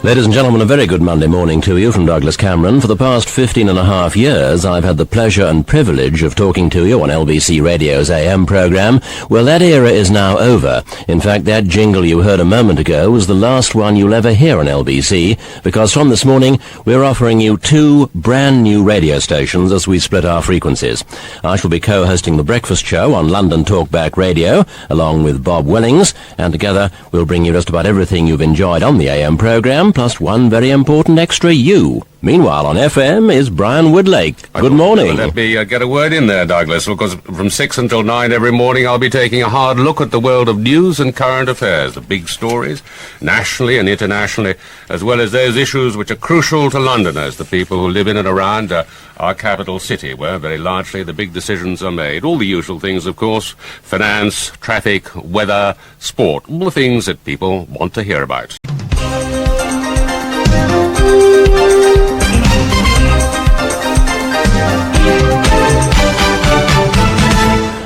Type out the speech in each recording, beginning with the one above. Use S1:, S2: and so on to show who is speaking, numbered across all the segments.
S1: Ladies and gentlemen, a very good Monday morning to you from Douglas Cameron. For the past 15 and a half years, I've had the pleasure and privilege of talking to you on LBC Radio's AM programme. Well, that era is now over. In fact, that jingle you heard a moment ago was the last one you'll ever hear on LBC, because from this morning, we're offering you two brand new radio stations as we split our frequencies. I shall be co-hosting the breakfast show on London Talkback Radio, along with Bob Wellings, and together we'll bring you just about everything you've enjoyed on the AM programme, plus one very important extra you. Meanwhile, on FM is Brian Woodlake. Good morning.
S2: Let me get a word in there, Douglas, because from 6 until 9 every morning I'll be taking a hard look at the world of news and current affairs, the big stories, nationally and internationally, as well as those issues which are crucial to Londoners, the people who live in and around our capital city, where very largely the big decisions are made. All the usual things, of course, finance, traffic, weather, sport, all the things that people want to hear about.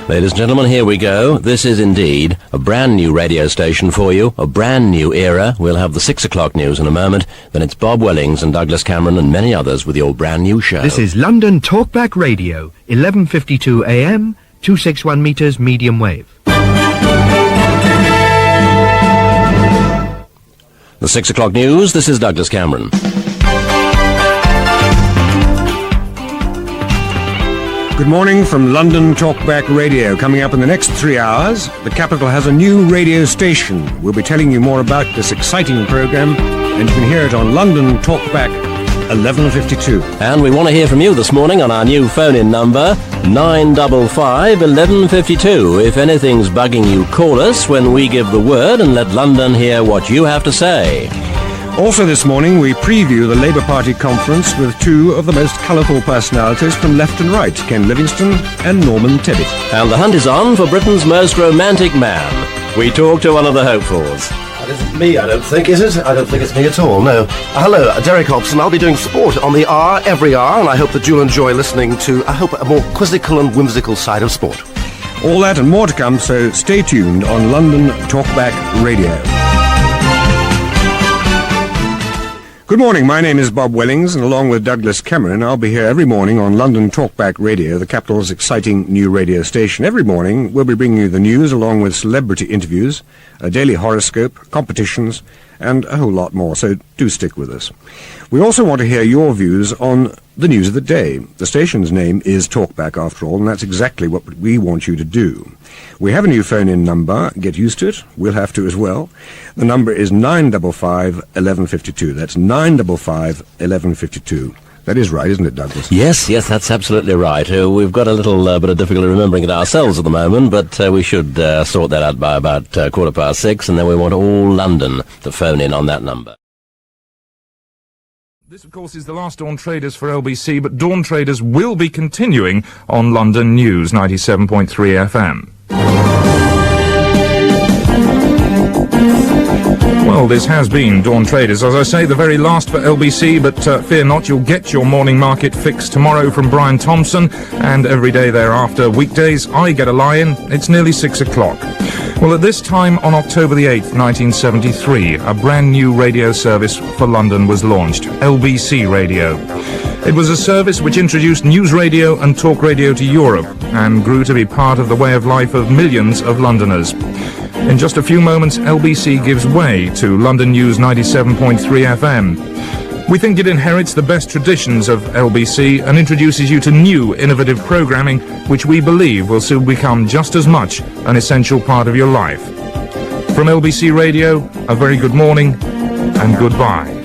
S1: Ladies and gentlemen, here we go. This is indeed a brand new radio station for you, a brand new era. We'll have the 6 o'clock news in a moment. Then it's Bob Wellings and Douglas Cameron and many others with your brand new show.
S3: This is London Talkback Radio, 11:52 AM, 261 metres medium wave.
S1: The 6 o'clock news, this is Douglas Cameron.
S4: Good morning from London Talkback Radio. Coming up in the next 3 hours, the capital has a new radio station. We'll be telling you more about this exciting program, and you can hear it on London Talkback 11:52.
S1: And we want to hear from you this morning on our new phone-in number, 955-1152. If anything's bugging you, call us when we give the word and let London hear what you have to say.
S4: Also this morning, we preview the Labour Party conference with two of the most colourful personalities from left and right, Ken Livingstone and Norman Tebbit.
S1: And the hunt is on for Britain's most romantic man. We talk to one of the hopefuls.
S5: That isn't me, I don't think, is it? I don't think it's me at all, no. Hello, Derek Hobson. I'll be doing sport on the R every hour, and I hope that you'll enjoy listening to, I hope, a more quizzical and whimsical side of sport.
S4: All that and more to come, so stay tuned on London Talkback Radio. Good morning, my name is Bob Wellings, and along with Douglas Cameron, I'll be here every morning on London Talkback Radio, the capital's exciting new radio station. Every morning, we'll be bringing you the news along with celebrity interviews, a daily horoscope, competitions, and a whole lot more, so do stick with us. We also want to hear your views on the news of the day. The station's name is Talkback, after all, and that's exactly what we want you to do. We have a new phone-in number. Get used to it. We'll have to as well. The number is 955-1152. That's 955-1152. That is right, isn't it, Douglas?
S1: Yes, that's absolutely right. We've got a little bit of difficulty remembering it ourselves at the moment, but we should sort that out by about 6:15, and then we want all London to phone in on that number.
S6: This, of course, is the last Dawn Traders for LBC, but Dawn Traders will be continuing on London News 97.3 FM. Well, this has been Dawn Traders, as I say, the very last for LBC, but fear not, you'll get your morning market fix tomorrow from Brian Thompson, and every day thereafter. Weekdays, I get a lie-in. It's nearly 6 o'clock. Well, at this time on October the 8th, 1973, a brand new radio service for London was launched, LBC Radio. It was a service which introduced news radio and talk radio to Europe and grew to be part of the way of life of millions of Londoners. In just a few moments, LBC gives way to London News 97.3 FM. We think it inherits the best traditions of LBC and introduces you to new, innovative programming, which we believe will soon become just as much an essential part of your life. From LBC Radio, a very good morning and goodbye.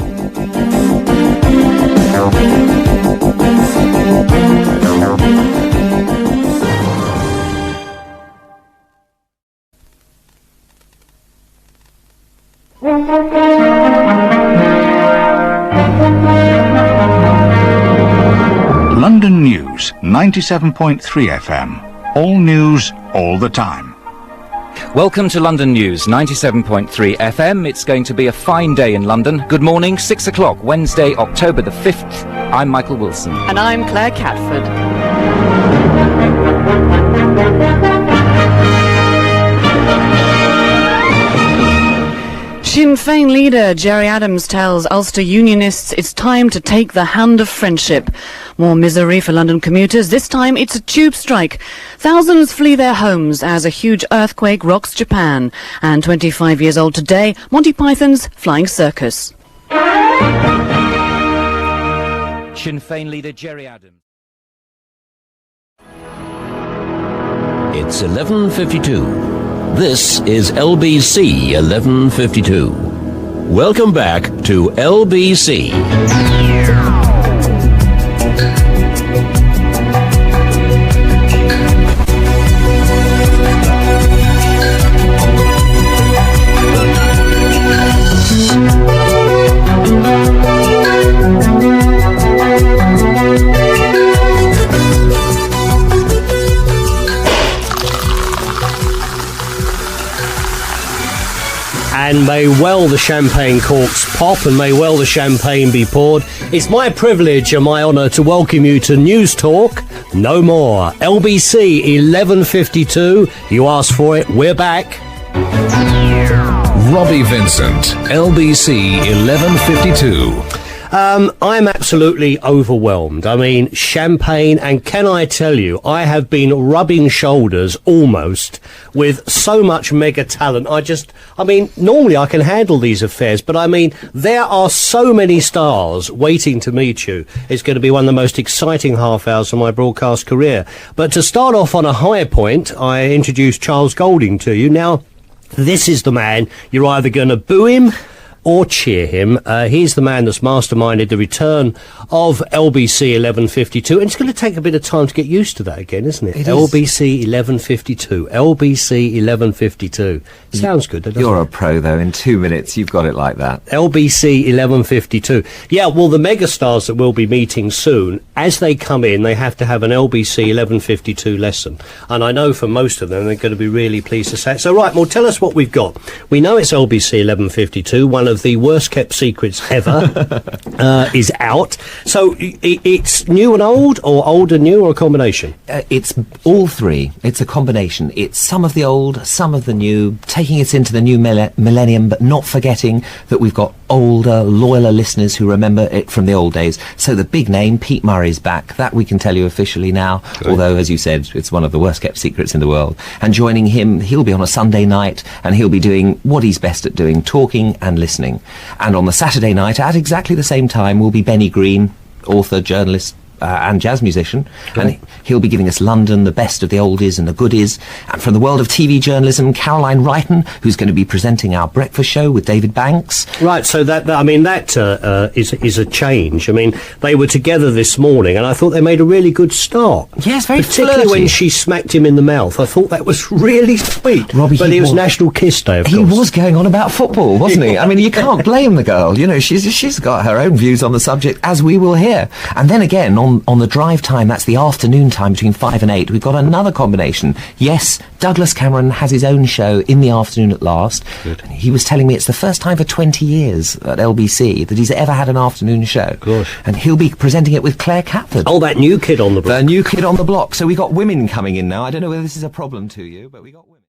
S7: London News, 97.3 FM. All news, all the time.
S8: Welcome to London News, 97.3 FM. It's going to be a fine day in London. Good morning, 6 o'clock, Wednesday, October the 5th. I'm Michael Wilson.
S9: And I'm Claire Catford. Sinn Féin leader Gerry Adams tells Ulster Unionists it's time to take the hand of friendship. More misery for London commuters. This time it's a tube strike. Thousands flee their homes as a huge earthquake rocks Japan. And 25 years old today, Monty Python's Flying Circus.
S8: Sinn Féin leader Gerry Adams.
S1: It's 11:52. This is LBC 11:52. Welcome back to LBC.
S10: And may well the champagne corks pop and may well the champagne be poured. It's my privilege and my honour to welcome you to News Talk No More. LBC 11:52. You asked for it, we're back.
S11: Robbie Vincent, LBC 11:52.
S10: I'm absolutely overwhelmed. I mean, champagne, and can I tell you, I have been rubbing shoulders almost with so much mega talent. Normally I can handle these affairs, but I mean, there are so many stars waiting to meet you. It's going to be one of the most exciting half hours of my broadcast career. But to start off on a high point, I introduced Charles Golding to you. Now, this is the man. You're either going to boo him or cheer him. He's the man that's masterminded the return of LBC 11:52, and it's going to take a bit of time to get used to that again, isn't it? LBC 11:52. LBC 11:52. Sounds good, doesn't it?
S12: You're a pro, though. In 2 minutes, you've got it like that.
S10: LBC 11:52. Yeah, well, the megastars that we'll be meeting soon, as they come in, they have to have an LBC 11:52 lesson. And I know for most of them, they're going to be really pleased to say it. So, right, well, tell us what we've got. We know it's LBC 11:52, one of the worst kept secrets ever, is out. So it's new and old, or old and new, or a combination?
S12: It's all three. It's a combination. It's some of the old, some of the new, taking us into the new millennium, but not forgetting that we've got older, loyaler listeners who remember it from the old days. So the big name, Pete Murray's back. That we can tell you officially now, although, as you said, it's one of the worst kept secrets in the world. And joining him, he'll be on a Sunday night, and he'll be doing what he's best at doing, talking and listening. And on the Saturday night, at exactly the same time, will be Benny Green, author, journalist, and jazz musician, and he'll be giving us London, the best of the oldies and the goodies. And from the world of TV journalism, Caroline Wrighton, who's going to be presenting our breakfast show with David Banks.
S10: Right, so that is a change. I mean, they were together this morning, and I thought they made a really good start.
S12: Yes, very
S10: particularly
S12: flirty.
S10: when she smacked him in the mouth. I thought that was really sweet.
S12: Robbie,
S10: but it was National Kiss Day, of course.
S12: He was going on about football, wasn't he? I mean, you can't blame the girl. You know, she's got her own views on the subject, as we will hear. And then again, on the drive time, that's the afternoon time between 5 and 8, we've got another combination. Yes, Douglas Cameron has his own show in the afternoon at last. Good. He was telling me it's the first time for 20 years at LBC that he's ever had an afternoon show.
S10: Gosh.
S12: And he'll be presenting it with Claire Catford.
S10: Oh, that new kid on the block.
S12: The new kid on the block. So we got women coming in now. I don't know whether this is a problem to you, but we got women.